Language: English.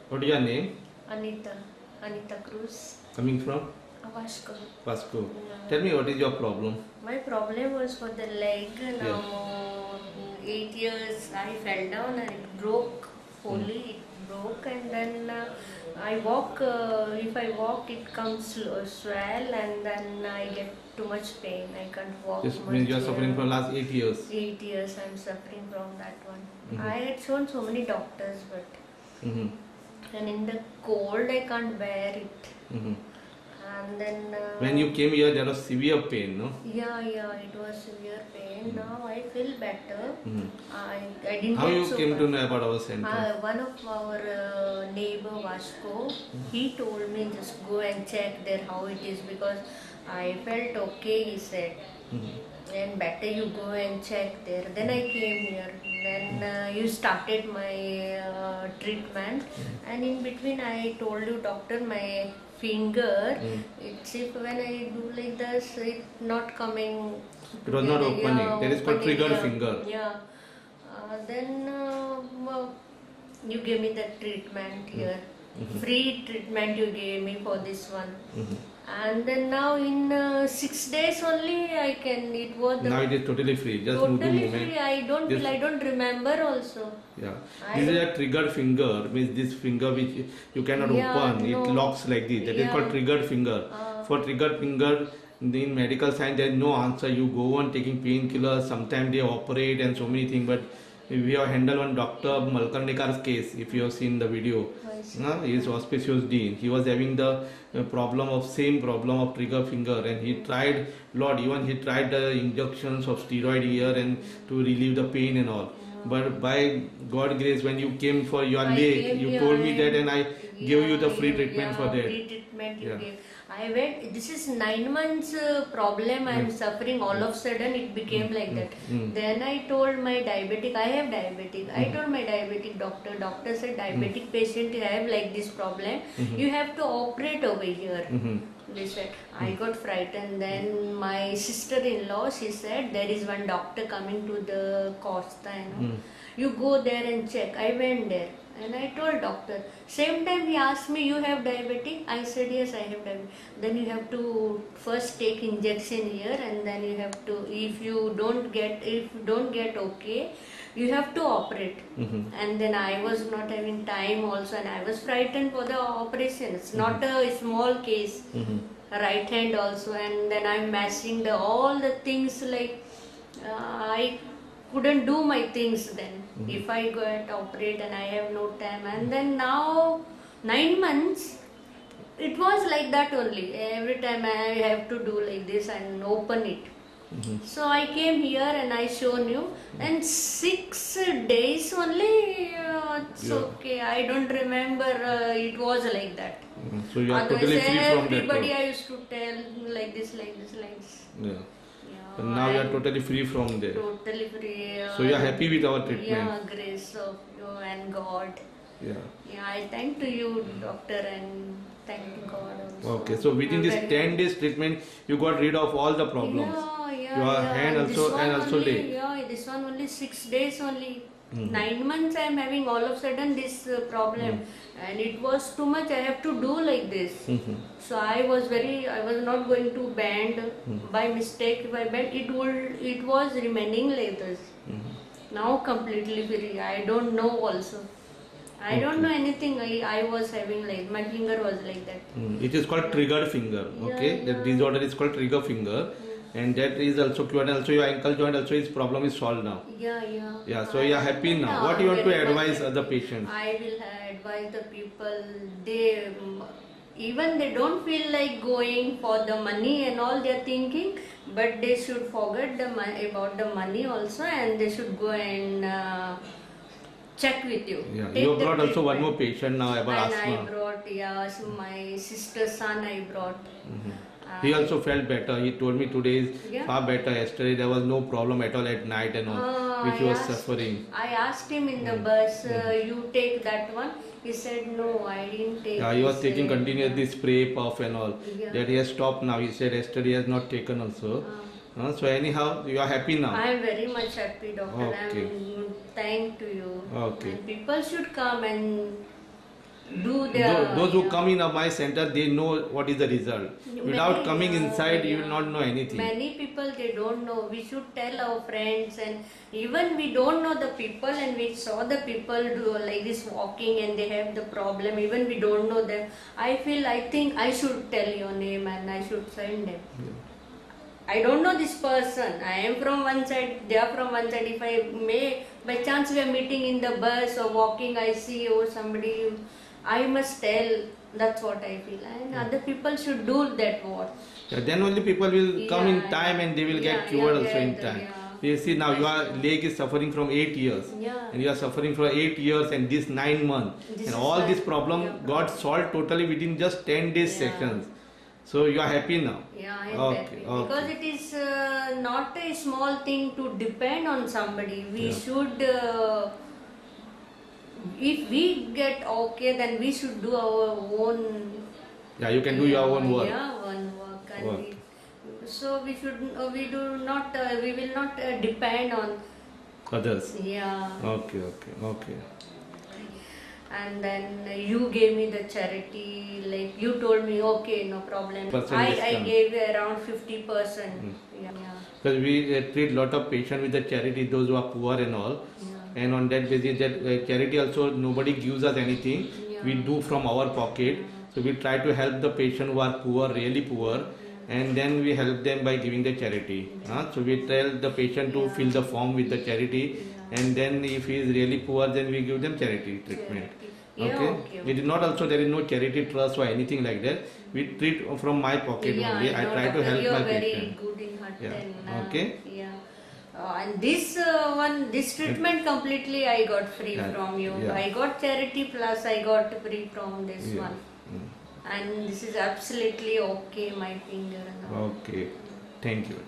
What is your name? Anita. Anita Cruz. Coming from? Vasco. Vasco. Yeah. Tell me what is your problem? My problem was for the leg. Yeah. Now, 8 years I fell down and it broke fully. It broke, and then I walk. If I walk, it comes swell, and then I get too much pain. I can't walk. This much. means you are suffering from last 8 years. 8 years I'm suffering from that one. I had shown so many doctors, but and in the cold I can't bear it. And then When you came here, there was severe pain, no? yeah, it was severe pain. Now I feel better. I didn't How get you so came bad. to know about our center? One of our neighbor Vasco, he told me just go and check there how it is, because I felt okay, he said. And better you go and check there. Then I came here. Then you started my treatment, and in between I told you, doctor, my finger, it's if when I do like this, it not coming. It was not opening. That is called triggered finger. Yeah. Then you gave me the treatment here. Free treatment you gave me for this one. And then now in 6 days only I can. It was Now it is totally free. Just move the totally movement. free. I don't This- feel. I don't remember also. Yeah. This is a triggered finger. Means this finger which you cannot open. no. It locks like this. That is Yeah. called triggered finger. For triggered finger, in medical science there is no answer. You go on taking painkillers. Sometimes they operate and so many things. But we have handled one Dr. Malkarnekar's case. If you have seen the video, he is auspicious dean. He was having the same problem of trigger finger, and he tried lot. Even he tried the injections of steroid here and to relieve the pain and all. But by God grace, when you came for your I leg, came you here told me that, and I gave you the free yeah, treatment for that. Free treatment you Yeah. gave. I went. This is 9 months problem. I'm suffering. All of a sudden, it became like that. Then I told my diabetic. I have diabetic. I told my diabetic doctor. Doctor said diabetic patient have like this problem. You have to operate over here. They said. I got frightened. Then my sister-in-law, she said there is one doctor coming to the Costa. You go there and check. I went there. And I told doctor, same time he asked me, you have diabetic? I said, yes, I have diabetic. Then you have to first take injection here, and then you have to, if you don't get okay, you have to operate. And then I was not having time also, and I was frightened for the operation. It's not a small case. Right hand also, and then I'm mashing all the things like I couldn't do my things then. If I go and operate and I have no time, and then now 9 months it was like that only. Every time I have to do like this and open it. So I came here and I shown you, and 6 days only. It's okay. I don't remember it was like that. So you are Otherwise, totally free from that. everybody I used to tell like this. Yeah. But now you are totally free from there. Totally free. So you are happy with our treatment. Yeah, grace of you and God. Yeah. Yeah, I thank to you, doctor, and thank to God also. Okay, so within this 10 days treatment, you got rid of all the problems. Your hand This also one and also only, leg. Yeah, this one only 6 days only. 9 months I am having all of a sudden this problem, and it was too much. I have to do like this. So I was not going to bend by mistake. If I bend, it was remaining like this. Now completely free. I don't know also. I don't know anything. I was having like my finger was like that. It is called triggered finger. Okay, the disorder is called trigger finger, and that is also cured. Also your ankle joint also its problem is solved now. Yeah, so you are happy now. What you want to advise other patients? I will advise the people. They even they don't feel like going for the money and all. They are thinking, but they should forget the about the money also, and they should go and check with you. Yeah, Take you the brought also one treatment. more patient now about And I asthma. brought so my sister's son I brought. He also felt better. He told me today is Yeah. far better. Yesterday there was no problem at all at night and all, which he was suffering. I asked him in the bus, you take that one? He said, no, I didn't take. Yeah, he was this, taking continuously spray, puff and all. Yeah. That he has stopped now. He said yesterday he has not taken also. So anyhow, you are happy now. I am very much happy, doctor. Okay. I am thank to you. Okay. And people should come and those who come in my center, they know what is the result. Without Many, coming inside, you will yeah. not know anything. Many people, they don't know. We should tell our friends, and even we don't know the people, and we saw the people do like this walking and they have the problem. Even we don't know them. I think I should tell your name and I should send them. I don't know this person. I am from one side, they are from one side. If I may, by chance we are meeting in the bus or walking, I see somebody, I must tell. That's what I feel. And other people should do that what. Yeah, then only people will come in Yeah, time and they will yeah, get cured yeah, also in yeah, time. yeah. You see now your leg is suffering from 8 years. Yeah. And you are suffering for 8 years and this 9 months. This and is all why- this problem yeah. got solved totally within just 10 days Yeah. sessions. So you are happy now. Yeah, I am Okay, happy. okay. Because it is not a small thing to depend on somebody. We Yeah. should, if we get okay, then we should do our own. Yeah, you can do your own work. Yeah, own work. And Work. so we should, we do not, we will not depend on. Others. Yeah. Okay, okay, okay. And then you gave me the charity, like you told me, okay, no problem. Percent I discount. gave around 50%. Yeah. Because we treat lot of patients with the charity, those who are poor and all. Yeah. And on that basis, that charity also nobody gives us anything. Yeah. We do from our pocket. So we try to help the patient who are poor, really poor, and then we help them by giving the charity. So we tell the patient to fill the form with the charity, and then if he is really poor, then we give them charity treatment. Yeah, Okay. okay. It is not also there is no charity trust or anything like that. We treat from my pocket only. I know, try to doctor, help you my are very patient. good in heart. Yeah. And, Okay. Yeah. And this treatment completely I got free Yeah. from you. Yeah. I got charity plus I got free from this Yeah. one. And this is absolutely okay, my finger. And all. Okay. Thank you.